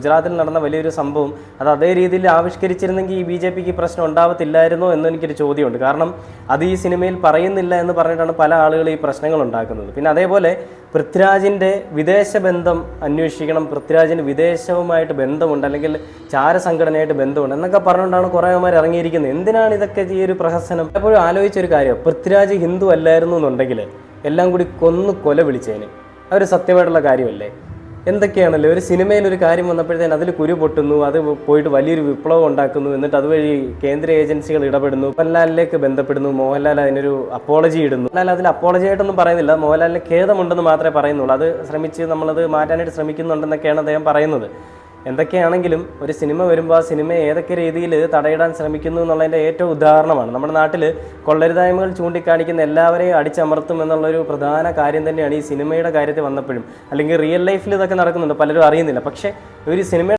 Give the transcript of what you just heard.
ഗുജറാത്തിൽ നടന്ന വലിയൊരു സംഭവം അത് അതേ രീതിയിൽ ആവിഷ്കരിച്ചിരുന്നെങ്കിൽ ഈ BJPക്ക് പ്രശ്നം ഉണ്ടാവത്തില്ലായിരുന്നോ എന്നെനിക്കൊരു ചോദ്യമുണ്ട്. കാരണം അത് ഈ സിനിമയിൽ പറയുന്നില്ല എന്ന് പറഞ്ഞിട്ടാണ് പല ആളുകൾ ഈ പ്രശ്നങ്ങൾ ഉണ്ടാക്കുന്നത്. പിന്നെ അതേപോലെ പൃഥ്വിരാജിൻ്റെ വിദേശ ബന്ധം അന്വേഷിക്കണം, പൃഥ്വിരാജിന് വിദേശവുമായിട്ട് ബന്ധമുണ്ട്, അല്ലെങ്കിൽ ചാരസംഘടനയായിട്ട് ബന്ധമുണ്ട് എന്നൊക്കെ പറഞ്ഞുകൊണ്ടാണ് കുറേമാർ ഇറങ്ങിയിരിക്കുന്നത്. എന്തിനാണ് ഇതൊക്കെ ഈ ഒരു പ്രഹസനം? എപ്പോഴും ആലോചിച്ചൊരു കാര്യം, പൃഥ്വിരാജ് ഹിന്ദു അല്ലായിരുന്നു എന്നുണ്ടെങ്കിൽ എല്ലാം കൂടി കൊല വിളിച്ചേന്. അതൊരു സത്യമായിട്ടുള്ള കാര്യമല്ലേ? എന്തൊക്കെയാണല്ലോ ഒരു സിനിമയിൽ ഒരു കാര്യം വന്നപ്പോഴത്തേന് അതിൽ കുരു പൊട്ടുന്നു, അത് പോയിട്ട് വലിയൊരു വിപ്ലവം ഉണ്ടാക്കുന്നു, എന്നിട്ട് അതുവഴി കേന്ദ്ര ഏജൻസികൾ ഇടപെടുന്നു, മോഹൻലാലിലേക്ക് ബന്ധപ്പെടുന്നു, മോഹൻലാൽ അതിനൊരു അപ്പോളജി ഇടുന്നു. മോഹൻലാൽ അതിൽ അപ്പോളജി ആയിട്ടൊന്നും പറയുന്നില്ല, മോഹൻലാലിന് ഖേദമുണ്ടെന്ന് മാത്രമേ പറയുന്നുള്ളൂ. അത് നമ്മളത് മാറ്റാനായിട്ട് ശ്രമിക്കുന്നുണ്ടെന്നൊക്കെയാണ് അദ്ദേഹം പറയുന്നത്. എന്തൊക്കെയാണെങ്കിലും ഒരു സിനിമ വരുമ്പോൾ ആ സിനിമയെ ഏതൊക്കെ രീതിയിൽ തടയിടാൻ ശ്രമിക്കുന്നു എന്നുള്ളതിൻ്റെ ഏറ്റവും ഉദാഹരണമാണ്. നമ്മുടെ നാട്ടിൽ കൊള്ളരുതായ്മകൾ ചൂണ്ടിക്കാണിക്കുന്ന എല്ലാവരെയും അടിച്ചമർത്തും എന്നുള്ളൊരു പ്രധാന കാര്യം തന്നെയാണ് ഈ സിനിമയുടെ കാര്യത്തിൽ വന്നപ്പോഴും. അല്ലെങ്കിൽ റിയൽ ലൈഫിൽ ഇതൊക്കെ നടക്കുന്നുണ്ട്, പലരും അറിയുന്നില്ല. പക്ഷേ ഒരു സിനിമ